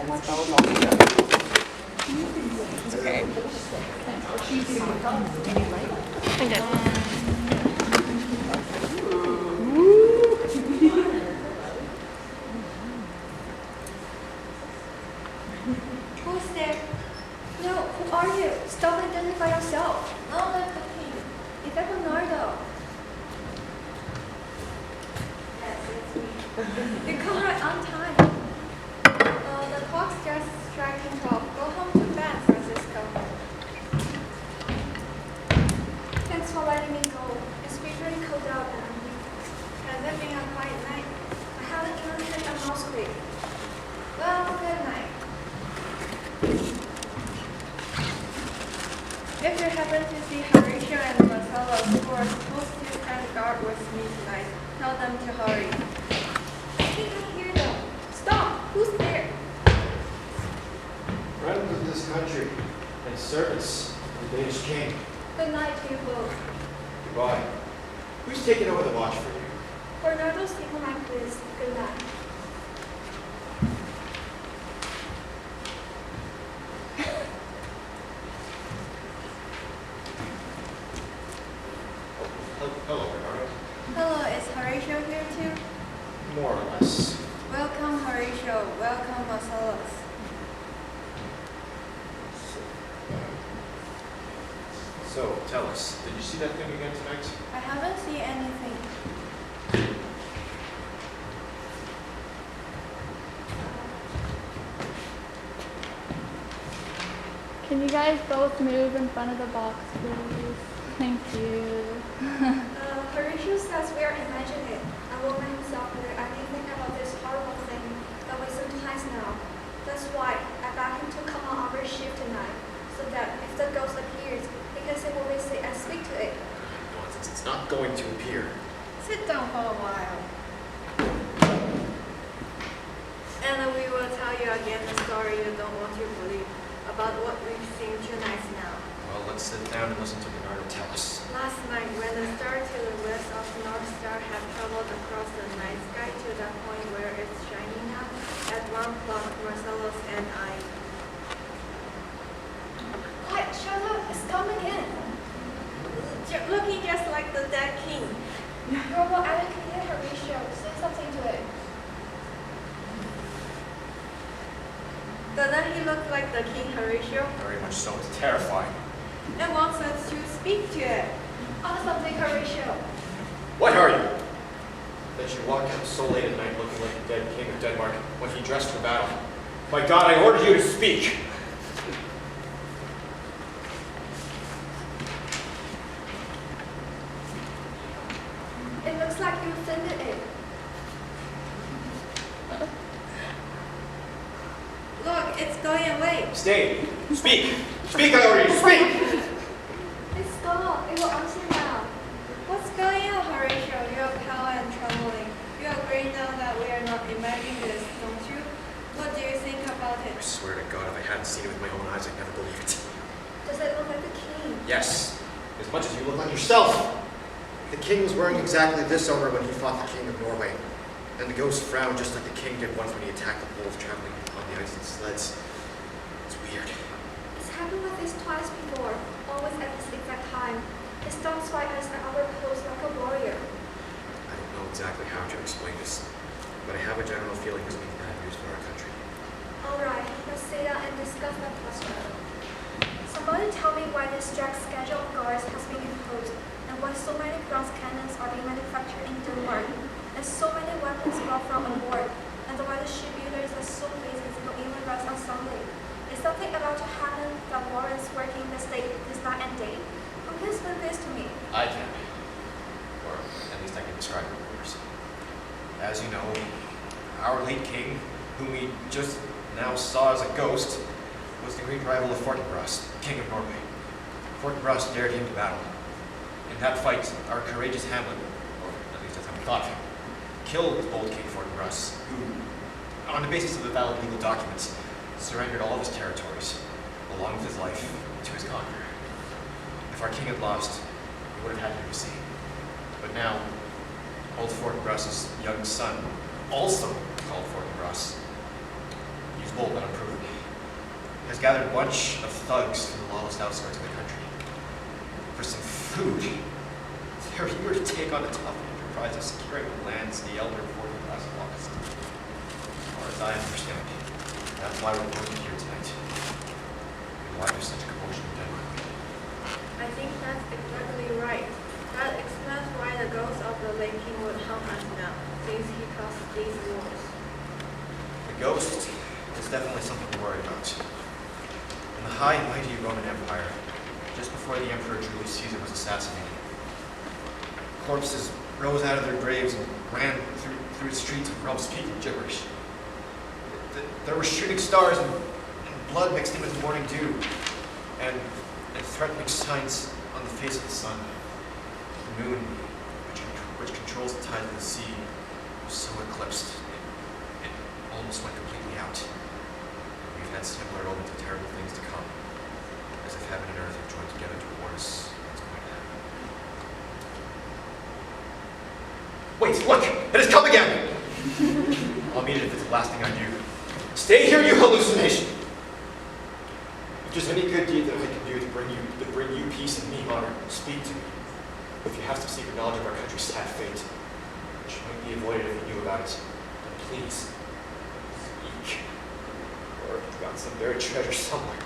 and it spells all together. It's okay. I did. Who's there? No, who are you? Stop and identify yourself. Oh, that's the king. Is that Bernardo? Yes, it's me. You come right on time. The clock's just striking 12. Go home to bed, Francisco. Thanks for letting me go. It's really cold out now. Has it been a quiet night? I haven't even hit a mouse quick. Well, good night. If you happen to see Horatio and Marcelo, who are supposed to stand guard with me tonight, tell them to hurry. I think I hear them. Stop! Who's there? Friends of this country and servants of the Danish king. Good night to you both. Goodbye. Who's taking over the watch for you? Bernardo's taking my place. Good night. Hello, Bernardo. Hello, is Horatio here too? More or less. Welcome, Horatio. Welcome, Marcellus. So, tell us, did you see that thing again tonight? I haven't seen anything. Can you guys both move in front of the box, please? Thank you. Horatio says we are imagining it. A woman himself knew anything about this horrible thing that we sometimes know. That's why I begged him to come on our shift tonight, so that if the ghost appears, he can say what we say and speak to it. Nonsense, it's not going to appear. Sit down for a while. And we will tell you again the story you don't want to believe about what we've seen tonight now. Well, let's sit down and listen to Bernardo tell us. Last night, when the star to the west of North Star had traveled across the night sky to the point where it's shining now, at 1 o'clock, Marcellus and I... Quiet, shut up, it's coming in. Looking just like the dead king. You're more educated, Horatio. Say something to it. Doesn't he look like the king, Horatio? Very much so, it's terrifying. And wants us to speak to it. On something, Horatio. What are you? That you walk out so late at night looking like the dead king of Denmark when he dressed for battle. My God, I order you to speak! It looks like you offended it. Look, it's going away. Stay! Speak! Speak, I order you to speak! It's gone. It will answer now. What's going on, Horatio? You're pale and trembling. You agree now that we are not imagining this, don't you? What do you think about I it? swear to God, if I hadn't seen it with my own eyes, I'd never believe it. Does it look like the king? Yes, as much as you look like yourself. The king was wearing exactly this armor when he fought the king of Norway. And the ghost frowned just like the king did once when he attacked the Poles traveling on the ice in sleds. It's weird. It's happened with this twice before, always at this exact time. It stops by us at our post like a warrior. I don't know exactly how to explain this, but I have a general feeling this means bad news for our country. Alright, let's sit down and discuss that question. Somebody tell me why this strict schedule of guards has been imposed, and why so many bronze cannons are being manufactured in Denmark, and so many weapons brought from aboard, and why the shipbuilders are so busy they don't even rest on Sunday. Is something about to happen that warrants working this night and day? Who can explain this to me? I can. Or at least I can describe it, of course. As you know, our late king, whom we just now saw as a ghost, was the great rival of Fortinbras, king of Norway. Fortinbras dared him to battle. In that fight, our courageous Hamlet, or at least that's how we thought of him, killed bold King Fortinbras, who, on the basis of the valid legal documents, surrendered all of his territories, along with his life, to his conqueror. If our king had lost, he would have had to do the same. But now, old Fortinbras's young son, also called Fortinbras, he's He's bold but unproven. He has gathered a bunch of thugs from the lawless outskirts of the country. For some food, they're eager to take on the tough enterprise of securing the lands the elder 40 class lost. As far as I understand, that's why we're working here tonight. And why there's such a commotion in Denmark. I think that's exactly right. That explains why the ghost of the late king would haunt us now, since he caused these wars. The ghost is definitely something to worry about. In the high and mighty Roman Empire, just before the Emperor Julius Caesar was assassinated, corpses rose out of their graves and ran through the streets of Rome speaking gibberish. There were shooting stars and blood mixed in with morning dew, and threatening signs on the face of the sun. The moon, which controls the tide of the sea, was so eclipsed, it almost went completely out. We've had similar omens of terrible things to come, as if heaven and earth have joined together to warn us what's going to happen. Wait, look! It has come again! I'll meet it if it's the last thing I do. Stay here, you hallucination! If there's any good deed that I can do to bring you peace and me honor, speak to me. If you have some secret knowledge of our country's sad fate, which might be avoided if you knew about it, then please, speak. Or if you've got some buried treasure somewhere,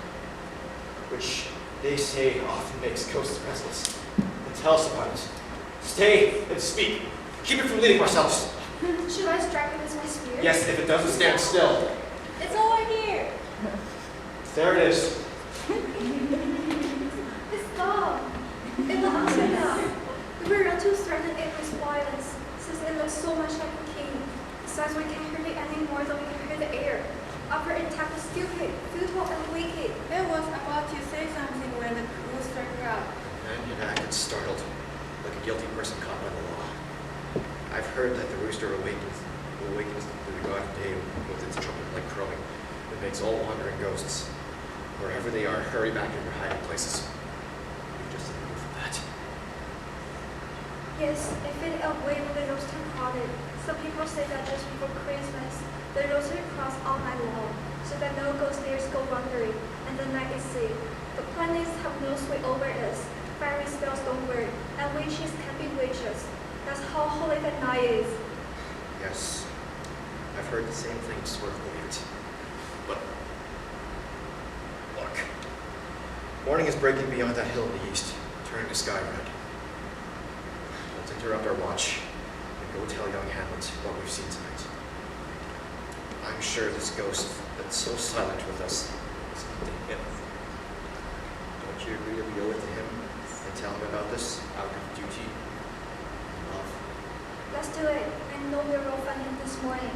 which they say often makes ghosts restless, then tell us about it. Stay and speak. Keep it from leading ourselves. Should I strike it with my spear? Yes, if it doesn't stand still. It's over here! There it is. It's gone. It was upside down. We were not too certain it was violence, since it looks so much like a king. Besides, we can't hear it any more than we can hear the air. Upper intact was stupid, futile, and wicked. It was about to say something when the crew struck out. And you acted startled, like a guilty person caught by the law. I've heard that the rooster awakens to the god of day with its trumpet-like crowing. It makes all wandering ghosts, wherever they are, hurry back to their hiding places. We just didn't move from that. Yes, it faded away when the rooster crowded. Some people say that just before Christmas, the rooster cross all night long, so that no ghost dares go wandering, and the night is safe. The planets have no sway over us. Fairy spells don't work, and witches can be witches. That's how holy that night is. Yes, I've heard the same thing, sort of believe it. But, look. Morning is breaking beyond that hill in the east, turning the sky red. Let's interrupt our watch and go tell young Hamlet what we've seen tonight. I'm sure this ghost that's so silent with us is not to him. Don't you agree that we owe it to him and tell him about this out of duty and love? Let's do it. I know we're all finding him this morning.